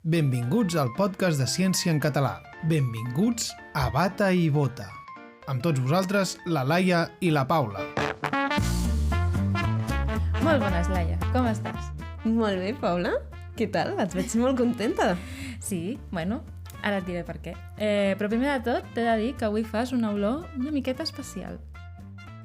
Benvinguts al podcast de Ciència en Català. Benvinguts a Bata i Bota. Amb tots vosaltres, la Laia i la Paula. Molt bones, Laia. Com estàs? Molt bé, Paula. Què tal? Et veig molt contenta. Sí, bueno, ara et diré per què. Però primer de tot t'he de dir que avui fas una olor una miqueta especial.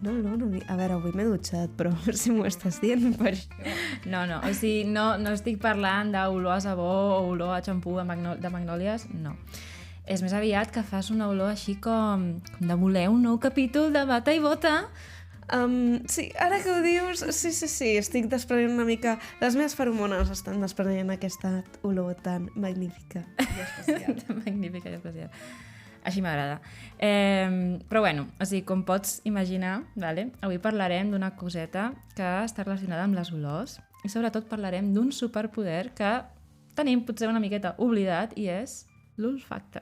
No. A veure, avui m'he dutxat, però si m'ho estàs dient per això. No, o sigui, no estic parlant d'olor a sabó o olor a xampú de magnòlies, no. És més aviat que fas una olor així com de voler un nou capítol de Bata i Bota. Sí, ara que ho dius, sí, estic desprenent una mica... Les meves feromones estan desprenent aquesta olor tan magnífica i especial. Tan magnífica i especial. Així m'agrada. Però bueno, o sigui, com pots imaginar, vale? Avui parlarem d'una coseta que està relacionada amb les olors i sobretot parlarem d'un superpoder que tenim potser una miqueta oblidat i és l'olfacte.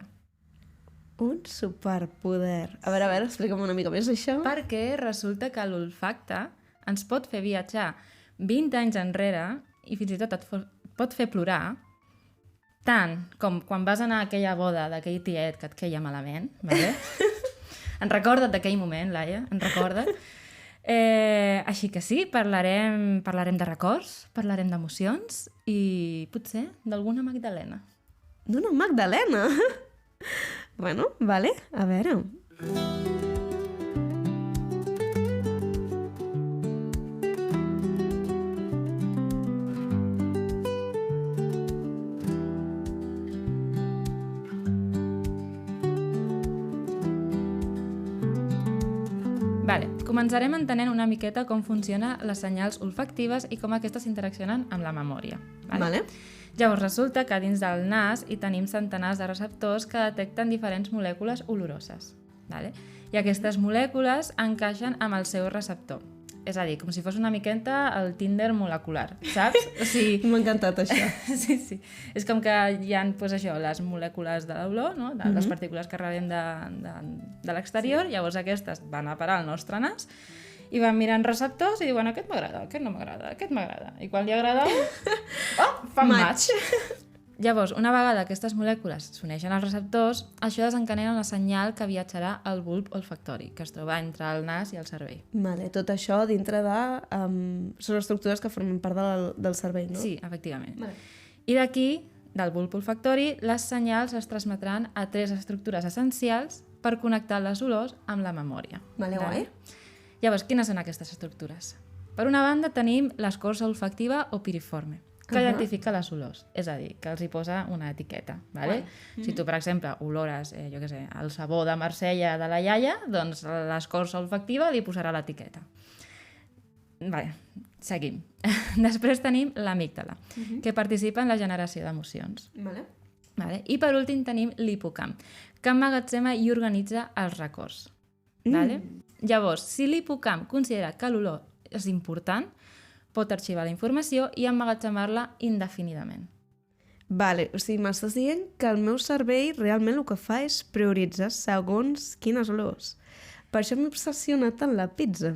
Un superpoder. A veure, explica'm una mica més això. Perquè resulta que l'olfacte ens pot fer viatjar 20 anys enrere i fins i tot et pot fer plorar, tant com quan vas anar a aquella boda d'aquell tiet que et queia malament, vale? En recorda't d'aquell moment, Laia, en recorda't. Així que sí, parlarem de records, parlarem d'emocions i potser d'alguna magdalena. D'una magdalena? Bueno, vale, a veure... Vale, començarem entenent una miqueta com funcionen les senyals olfactives i com aquestes interaccionen amb la memòria. Vale. Llavors resulta que dins del nas hi tenim centenars de receptors que detecten diferents molècules oloroses. Vale? I aquestes molècules encaixen amb el seu receptor. És a dir, com si fos una miqueta el Tinder molecular, saps? O sigui... M'ha encantat això. Sí. És com que hi ha doncs, això, les molècules de l'olor, no? De les partícules que rebem de l'exterior, llavors aquestes van a parar al nostre nas i van mirant receptors i diuen aquest m'agrada, aquest no m'agrada, aquest m'agrada. I quan li agrada fan match. Llavors, una vegada aquestes molècules s'uneixen als receptors, això desencadena una senyal que viatjarà al bulb olfactori, que es troba entre el nas i el cervell. Vale, tot això dintre de... són estructures que formen part del cervell, no? Sí, efectivament. Vale. I d'aquí, del bulb olfactori, les senyals es transmetran a 3 estructures essencials per connectar les olors amb la memòria. Vale, guai. Llavors, quines són aquestes estructures? Per una banda tenim l'escorça olfactiva o piriforme, que identifica les olors, és a dir, que els hi posa una etiqueta, ¿vale? Si tu, per exemple, olores, jo què sé, el sabó de Marsella de la iaia, doncs l'escorça olfactiva li posarà l'etiqueta. Vale, seguim. Després tenim l'amígdala, que participa en la generació d'emocions. Vale? I per últim tenim l'hipocamp, que emmagatzema i organitza els records. Vale? Llavors, si l'hipocamp considera que l'olor és important, pot arxivar la informació i emmagatzemar-la indefinidament. Vale, o sigui, m'estàs dient que el meu cervell realment el que fa és prioritzar segons quines olors. Per això m'he obsessionat tant la pizza.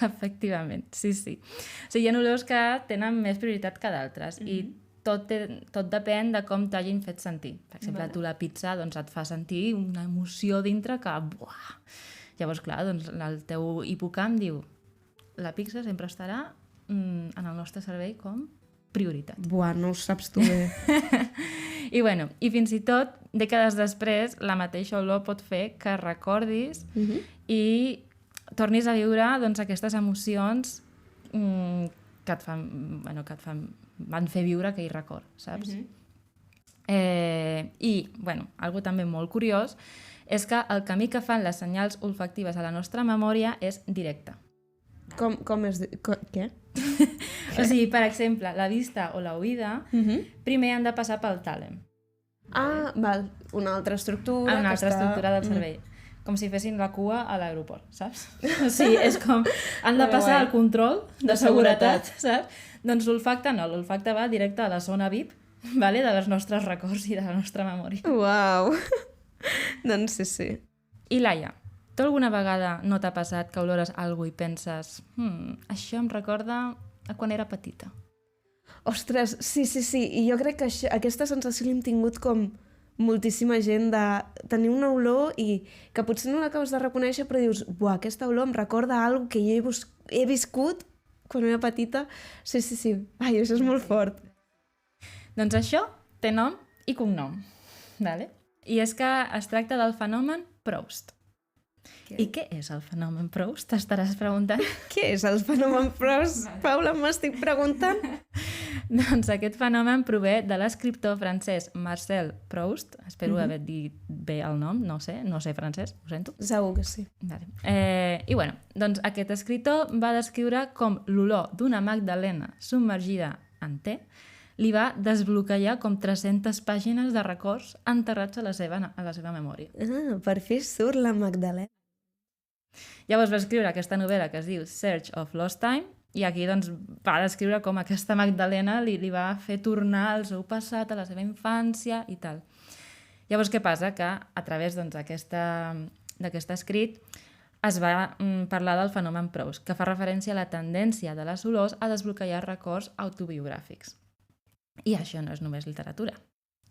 Efectivament, sí. O sigui, hi ha olors que tenen més prioritat que d'altres i tot depèn de com t'hagin fet sentir. Per exemple, tu la pizza doncs, et fa sentir una emoció dintre que... Buah! Llavors, clar, doncs, el teu hipocamp diu la pizza sempre estarà en el nostre cervell com prioritat. Buah, no ho saps tu bé. I bueno, i fins i tot, dècades després, la mateixa olor pot fer que recordis i tornis a viure doncs, aquestes emocions que et van fer viure aquell record, saps? I, bueno, algo també molt curiós és que el camí que fan les senyals olfactives a la nostra memòria és directe. Com és... Què? O sigui, per exemple, la vista o l'oïda primer han de passar pel tàlem. Ah, val. Una altra estructura. Una altra estructura del cervell. Com si fessin la cua a l'aeroport, saps? O sigui, és com... Han de passar el control de seguretat, saps? Doncs l'olfacte no, l'olfacte va directe a la zona VIP, vale? Dels nostres records i de la nostra memòria. Uau! Doncs sí. I Laia, tu alguna vegada no t'ha passat que olores alguna i penses això em recorda a quan era petita? Ostres, sí. I jo crec que aquesta sensació l'hem tingut com moltíssima gent de tenir una olor i que potser no l'acabes de reconèixer, però dius, buah, aquesta olor em recorda alguna que jo he viscut quan era petita. Sí. Ai, això és molt fort. Doncs això té nom i cognom. Vale? I és que es tracta del fenomen Proust. I què és el fenomen Proust? T'estaràs preguntant. Què és el fenomen Proust? Paula, m'estic preguntant. Doncs aquest fenomen prové de l'escriptor francès Marcel Proust. Espero haver dit bé el nom, no sé francès, ho sento. Segur que sí. Vale. I bueno, doncs aquest escriptor va descriure com l'olor d'una magdalena submergida en te li va desbloquejar com 300 pàgines de records enterrats a la seva memòria. Ah, per fi surt la Magdalena. Llavors va escriure aquesta novel·la que es diu Search of Lost Time i aquí doncs, va descriure com aquesta Magdalena li va fer tornar al seu passat, a la seva infància i tal. Llavors què passa? Que a través d'aquest escrit es va parlar del fenomen Proust, que fa referència a la tendència de les olors a desbloquejar records autobiogràfics. I això no és només literatura,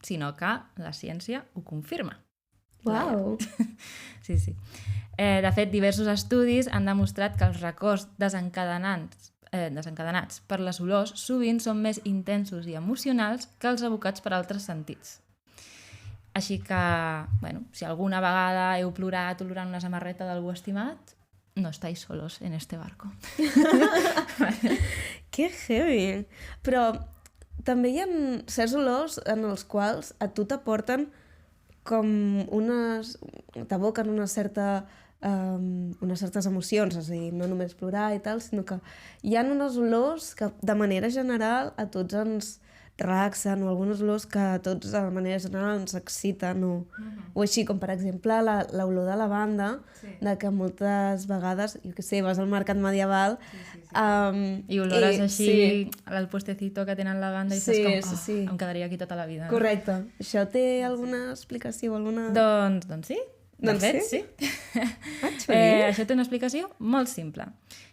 sinó que la ciència ho confirma. Uau! Sí. De fet, diversos estudis han demostrat que els records desencadenats per les olors sovint són més intensos i emocionals que els evocats per altres sentits. Així que, bueno, si alguna vegada heu plorat olorant una samarreta d'algú estimat, no estáis solos en este barco. Que heavy! Però també hi ha certs olors en els quals a tu t'aporten com t'aboquen unes certes emocions, és a dir, no només plorar i tal, sinó que hi ha unes olors que de manera general a tots ens relaxen, o algunes olors que a tots de manera general ens exciten, o així, com per exemple l'olor de lavanda, de que moltes vegades, jo què sé, vas al mercat medieval i olores així al puestecito que tenen lavanda i saps com, em quedaria aquí tota la vida. Correcte. Això té alguna explicació? Doncs sí. De fet, sí. Això té una explicació molt simple.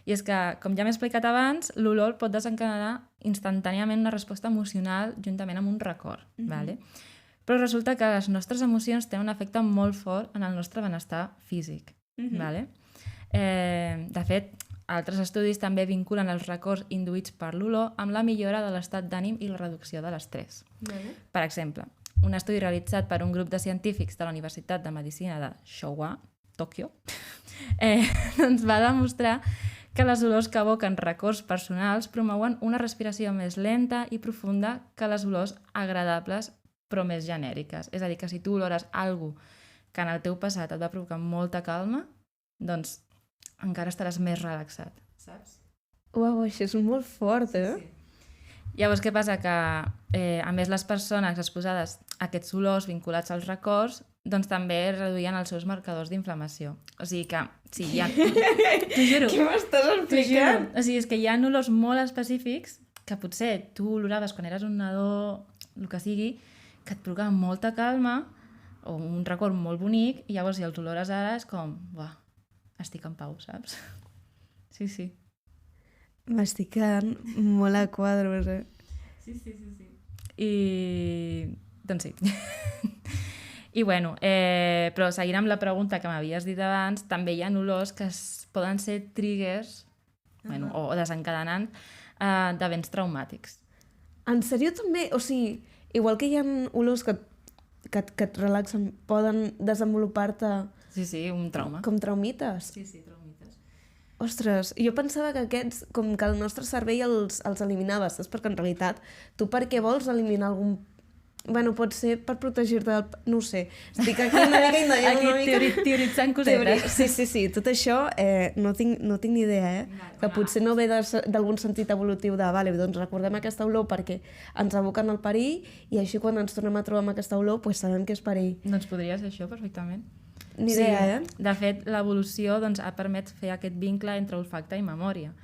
I és que, com ja m'he explicat abans, l'olor pot desencadenar instantàniament una resposta emocional juntament amb un record. Vale? Però resulta que les nostres emocions tenen un efecte molt fort en el nostre benestar físic. Vale? De fet, altres estudis també vinculen els records induïts per l'olor amb la millora de l'estat d'ànim i la reducció de l'estrès. Per exemple, un estudi realitzat per un grup de científics de la Universitat de Medicina de Showa, Tòquio, doncs va demostrar que les olors que evoquen records personals promouen una respiració més lenta i profunda que les olors agradables però més genèriques. És a dir, que si tu olores alguna que en el teu passat et va provocar molta calma, doncs encara estaràs més relaxat, saps? Uau, això és molt fort, eh? Sí. Llavors, què passa? Que, a més, les persones exposades a aquests olors vinculats als records doncs també reduïen els seus marcadors d'inflamació. O sigui que, sí, hi ha... T'ho juro. Què m'estàs explicant? O sigui, és que hi ha olors molt específics que potser tu oloraves quan eres un nadó, el que sigui, que et provocaven molta calma o un record molt bonic i llavors si els olores ara és com, buah, estic en pau, saps? Sí. M'estic quedant molt a quadros, eh? Sí. I... doncs sí. I bueno, però seguint amb la pregunta que m'havies dit abans, també hi ha olors que poden ser triggers o desencadenants d'events traumàtics. En sèrio també? O sigui, igual que hi ha olors que et relaxen, poden desenvolupar-te... Sí, un trauma. Com traumites? Sí, traumites. Ostres, jo pensava que aquests, com que el nostre cervell els eliminava, saps? Perquè en realitat, tu per què vols eliminar algun... Bueno, pot ser per protegir-te del... No ho sé. Estic aquí una mica indagant una mica... Aquí teoritzant cosetes. Sí. Tot això no tinc ni idea, eh? Que potser no ve d'algun sentit evolutiu de, vale, doncs recordem aquesta olor perquè ens aboquen el perill i així quan ens tornem a trobar amb aquesta olor, pues sabem que és perill. Doncs podria ser això perfectament. Ni idea, eh? De fet, l'evolució ha permès fer aquest vincle entre olfacte i memòria.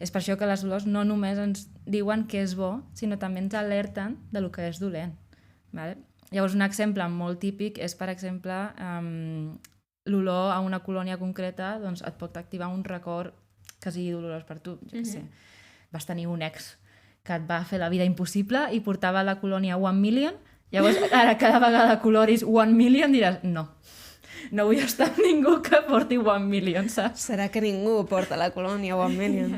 És per això que les olors no només ens diuen què és bo, sinó també ens alerten de lo que és dolent. Vale? Llavors, un exemple molt típic és, per exemple, l'olor a una colònia concreta doncs, et pot activar un record que sigui dolorós per tu. Jo què sé, vas tenir un ex que et va fer la vida impossible i portava la colònia 1 million. Llavors, ara cada vegada coloris 1 million diràs, no vull estar amb ningú que porti 1 million, saps? Serà que ningú porta la colònia o 1 million.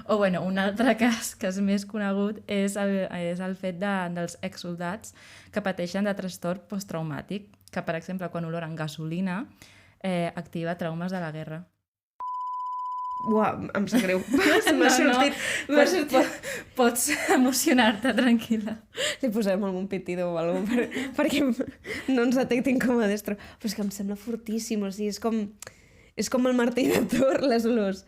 O bueno, un altre cas que és més conegut és el fet dels exsoldats que pateixen de trastorn posttraumàtic, que per exemple quan oloren gasolina activa traumes de la guerra. Uau, em sap greu. M'ha sortit. Pots emocionar-te, tranquil·la. Li posarem algun pitido o alguna cosa perquè no ens detectin com a destro. Però és que em sembla fortíssim, o sigui, és com el martell de Thor, les olors.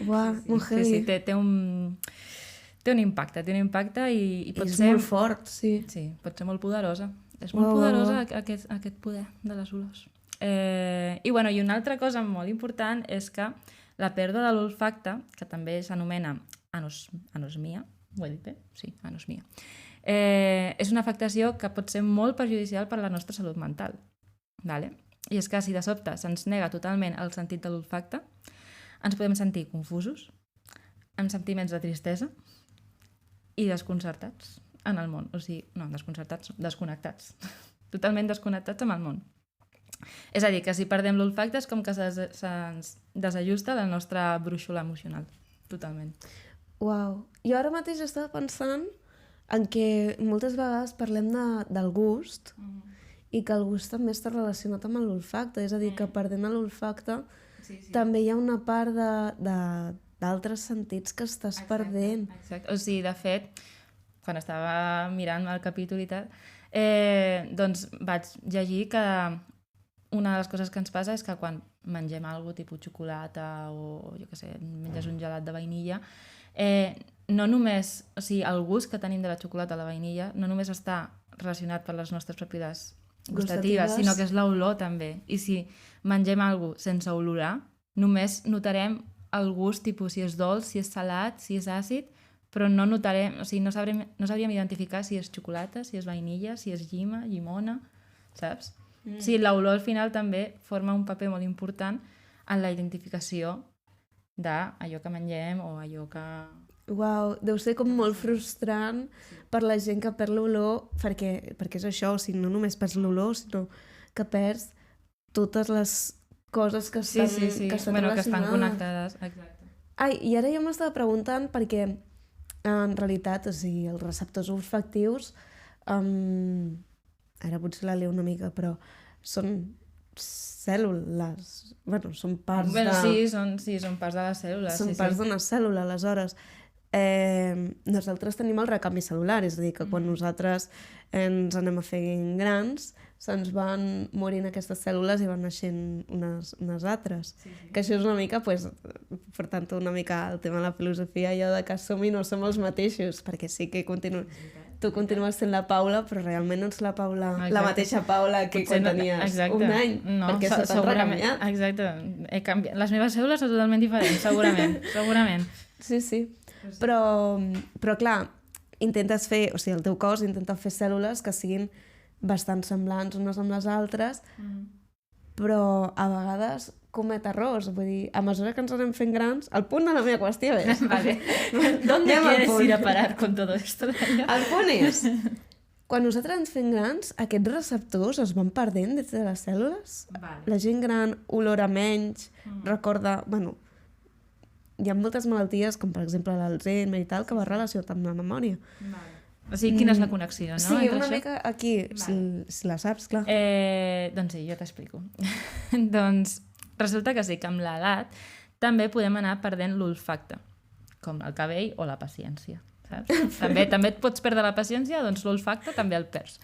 Uau, molt heavy. Sí, té un impacte, i pot és ser... molt fort, sí. Sí, pot ser molt poderosa. És molt poderosa aquest poder de les olors. I una altra cosa molt important és que la pèrdua de l'olfacte, que també s'anomena anosmia, ho he dit bé? Sí, anosmia, és una afectació que pot ser molt perjudicial per a la nostra salut mental. Vale? I és que si de sobte se'ns nega totalment el sentit de l'olfacte, ens podem sentir confusos, amb sentiments de tristesa i desconcertats en el món. O sigui, no, desconnectats. Totalment desconnectats amb el món. És a dir, que si perdem l'olfacte és com que se'ns desajusta la nostra brúixola emocional. Totalment. Uau. Jo ara mateix estava pensant en que moltes vegades parlem del gust i que el gust també està relacionat amb l'olfacte. És a dir, que perdent l'olfacte també hi ha una part d'altres sentits que estàs perdent. Exacte. O sigui, de fet, quan estava mirant el capítol i tal, doncs vaig llegir que una de les coses que ens passa és que quan mengem alguna cosa tipus xocolata o jo què sé, menges un gelat de vainilla, no només, o sigui, el gust que tenim de la xocolata o la vainilla no només està relacionat per les nostres pròpies gustatives, sinó que és l'olor també. I si mengem alguna cosa sense olorar, només notarem el gust tipus si és dolç, si és salat, si és àcid, però no notarem, o sigui, no sabríem identificar si és xocolata, si és vainilla, si és llima, llimona, saps? Sí, l'olor al final també forma un paper molt important en la identificació d'allò que mengem o allò que... Uau, deu ser com molt frustrant per la gent que perd l'olor, perquè és això, o sigui, no només perds l'olor, sinó que perds totes les coses que estan, que estan relacionades. Que estan connectades, exacte. Ai, i ara jo m'estava preguntant perquè en realitat, o sigui, els receptors olfactius... ara potser la leo una mica, però són cèl·lules, bueno, són parts són parts de les cèl·lules. Són parts d'una cèl·lula, aleshores. Nosaltres tenim el recanvi cel·lular, és a dir, que quan nosaltres ens anem a fer grans, se'ns van morint aquestes cèl·lules i van naixent unes altres. Que això és una mica, pues, per tant, una mica el tema de la filosofia, allò de que som i no som els mateixos, perquè sí que tu continues sent la Paula, però realment no ets la Paula, la mateixa Paula que quan tenies un any, perquè se t'han recanviat. Exacte, les meves cèl·lules són totalment diferents, segurament. Sí. Però clar, intentes fer, o sigui, el teu cos intenta fer cèl·lules que siguin bastant semblants unes amb les altres, però a vegades comet errors, vull dir, a mesura que ens anem fent grans, el punt de la meva qüestió és... Vale. ¿Dónde quieres ir a parar con todo esto? El punt és, quan nosaltres ens fem grans, aquests receptors es van perdent des de les cèl·lules. Vale. La gent gran olora menys, recorda... Bueno, hi ha moltes malalties, com per exemple l'Alzheimer i tal, que va relacionat amb la memòria. Vale. O sigui, quina és la connexió, no? Sí, una mica aquí, si la saps, clar. Doncs sí, jo t'explico. Doncs resulta que sí, que amb l'edat també podem anar perdent l'olfacte, com el cabell o la paciència, saps? També et pots perdre la paciència, doncs l'olfacte també el perds.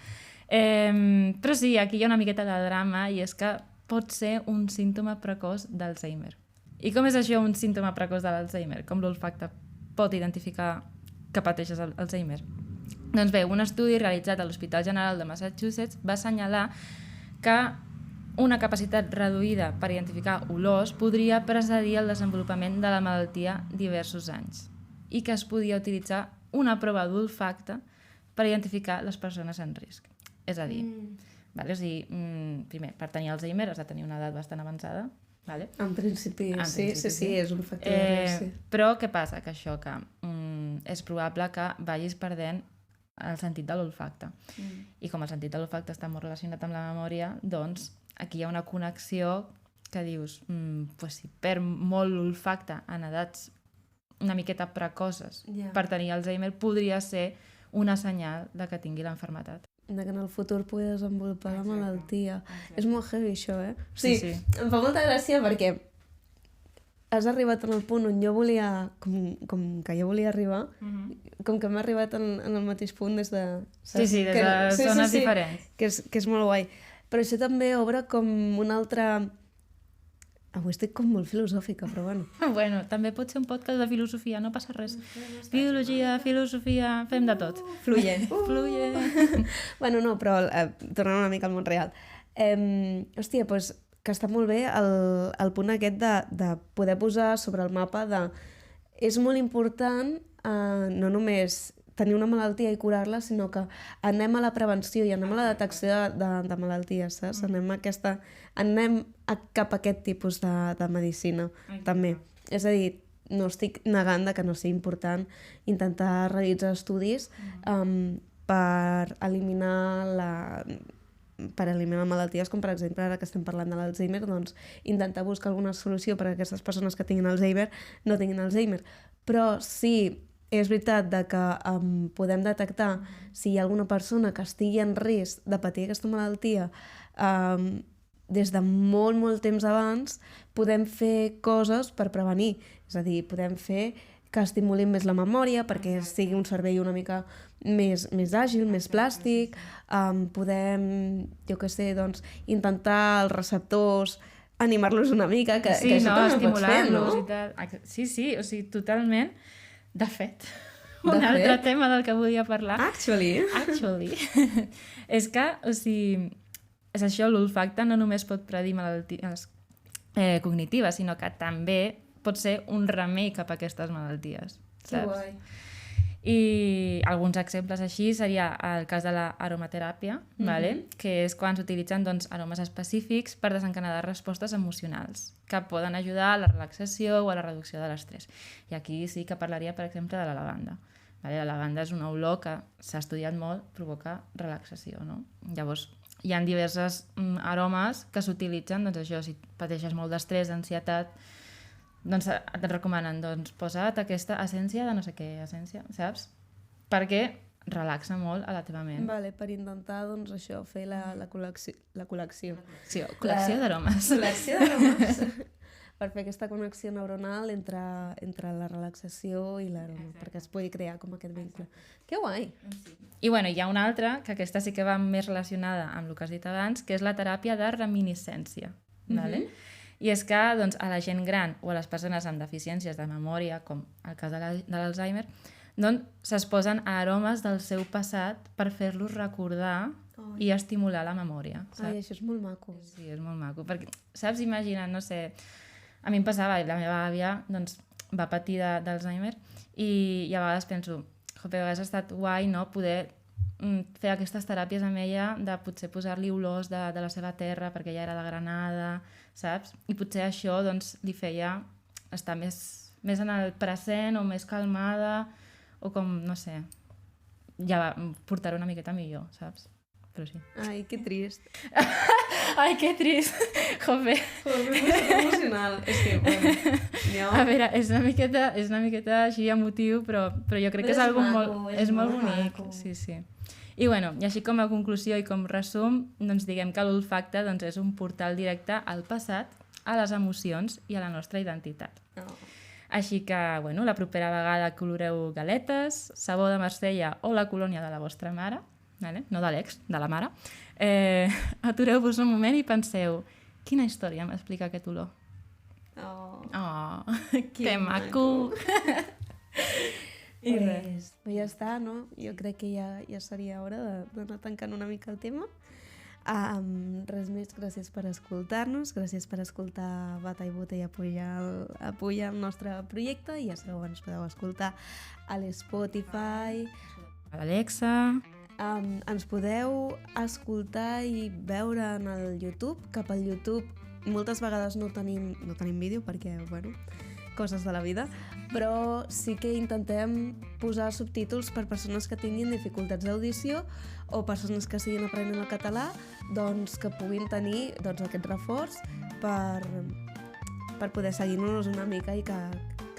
Però sí, aquí hi ha una miqueta de drama i és que pot ser un símptoma precoç d'Alzheimer. I com és això un símptoma precoç de l'Alzheimer? Com l'olfacte pot identificar que pateixes Alzheimer? Doncs bé, un estudi realitzat a l'Hospital General de Massachusetts va assenyalar que una capacitat reduïda per identificar olors podria precedir el desenvolupament de la malaltia diversos anys i que es podia utilitzar una prova d'olfacte per identificar les persones en risc. És a dir, primer, per tenir Alzheimer has de tenir una edat bastant avançada. Vale? En principi, sí, és un factor de risc. Però què passa? Que això que és probable que vagis perdent el sentit de l'olfacte. I com el sentit de l'olfacte està molt relacionat amb la memòria, doncs aquí hi ha una connexió que dius, pues si perd molt l'olfacte en edats una miqueta precoces per tenir Alzheimer, podria ser una senyal de que tingui l'enfermetat. De que en el futur pugui desenvolupar la malaltia. És molt heavy això, Sí. Em fa molta gràcia perquè has arribat en el punt on jo volia, com que jo volia arribar, com que m'ha arribat en el mateix punt des de... Saps? Sí, des de zones diferents. Que és molt guai. Però això també obre com una altra... Avui estic com molt filosòfica, però bueno. Bueno, també pot ser un podcast de filosofia, no passa res. Biologia, filosofia, fem de tot. Fluye. Fluye. Bueno, no, però tornant una mica al món real. Hòstia, doncs que està molt bé el punt aquest de poder posar sobre el mapa de... És molt important no només tenir una malaltia i curar-la, sinó que anem a la prevenció i anem a la detecció de malalties, saps? Anem cap a aquest tipus de medicina, també. És a dir, no estic negant que no sigui important intentar realitzar estudis per eliminar malalties, com per exemple, ara que estem parlant de l'Alzheimer, doncs intentar buscar alguna solució per a aquestes persones que tinguin Alzheimer no tinguin Alzheimer. Però sí, és veritat que podem detectar si hi ha alguna persona que estigui en risc de patir aquesta malaltia des de molt, molt temps abans, podem fer coses per prevenir. És a dir, podem fer que estimulin més la memòria perquè sigui un cervell una mica més àgil, més plàstic. Podem, jo què sé, doncs, intentar els receptors animar-los una mica, que això també pots fer, no? Sí, o sigui, totalment. De fet, altre tema del que volia parlar... Actually. És que, o sigui, és això, l'olfacte no només pot predir malalties cognitives, sinó que també pot ser un remei cap a aquestes malalties. Saps? Que guai. I alguns exemples així seria el cas de l'aromateràpia, que és quan s'utilitzen aromes específics per desencadenar respostes emocionals que poden ajudar a la relaxació o a la reducció de l'estrès. I aquí sí que parlaria, per exemple, de la lavanda. La lavanda és una olor que s'ha estudiat molt, provoca relaxació, no? Llavors, hi ha diversos aromes que s'utilitzen, doncs això, si pateixes molt d'estrès, d'ansietat, doncs et recomanen, posa't aquesta essència de no sé què essència, saps? Perquè relaxa molt a la teva ment. Vale, per intentar, doncs, això, fer la col·lecció. Sí, col·lecció d'aromes. Col·lecció d'aromes. Per fer aquesta connexió neuronal entre la relaxació i l'aroma, perquè es pugui crear com aquest vincle. Que guai! I bueno, hi ha una altra, que aquesta sí que va més relacionada amb el que has dit abans, que és la teràpia de reminiscència. Vale? I és que doncs, a la gent gran o a les persones amb deficiències de memòria, com el cas de l'Alzheimer, doncs s'exposen a aromes del seu passat per fer-los recordar i estimular la memòria. Saps? Ai, això és molt maco. Sí, és molt maco. Perquè, saps, imagina, no sé, a mi em passava, la meva àvia doncs, va patir d'Alzheimer i a vegades penso, jope, hauria estat guai, no?, poder fer aquestes teràpies amb ella, de potser posar-li olors de la seva terra perquè ella era de Granada, saps? I potser això doncs, li feia estar més en el present o més calmada o com, no sé, ja portar-ho una miqueta millor, saps? Però sí. Ai, que trist. Ai, que trist. Jope. Emocional. És que, bueno, jo... A veure, és una miqueta així emotiu, però jo crec que és algo molt bonic. Sí, sí. I bueno, i així com a conclusió i com resum, doncs diguem que l'olfacte doncs, és un portal directe al passat, a les emocions i a la nostra identitat. Així que, bueno, la propera vegada que oloreu galetes, sabó de Marsella o la colònia de la vostra mare, no de l'ex, de la mare, atureu-vos un moment i penseu, quina història m'explica aquest olor? Que maco! I res. Ja està, no? Jo crec que ja seria hora d'anar tancant una mica el tema. Res més, gràcies per escoltar-nos, gràcies per escoltar Bata i Bota i apoyar el nostre projecte. I ja sabeu, ens podeu escoltar a l'Spotify, a l'Alexa. Ens podeu escoltar i veure en el YouTube, que pel YouTube moltes vegades no tenim vídeo perquè, bueno, coses de la vida, però sí que intentem posar subtítols per persones que tinguin dificultats d'audició o persones que siguin aprenent el català, doncs que puguin tenir aquest reforç per poder seguir-nos una mica i que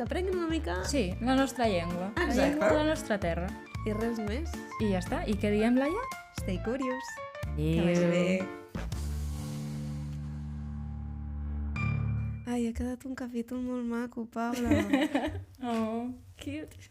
aprenguin una mica... Sí, la nostra llengua. Exacte. La llengua de la nostra terra. I res més. I ja està. I què diem, Laia? Stay curious. Que vagi bé. Ai, ha quedat un capítol molt maco, Paula. Oh, cute.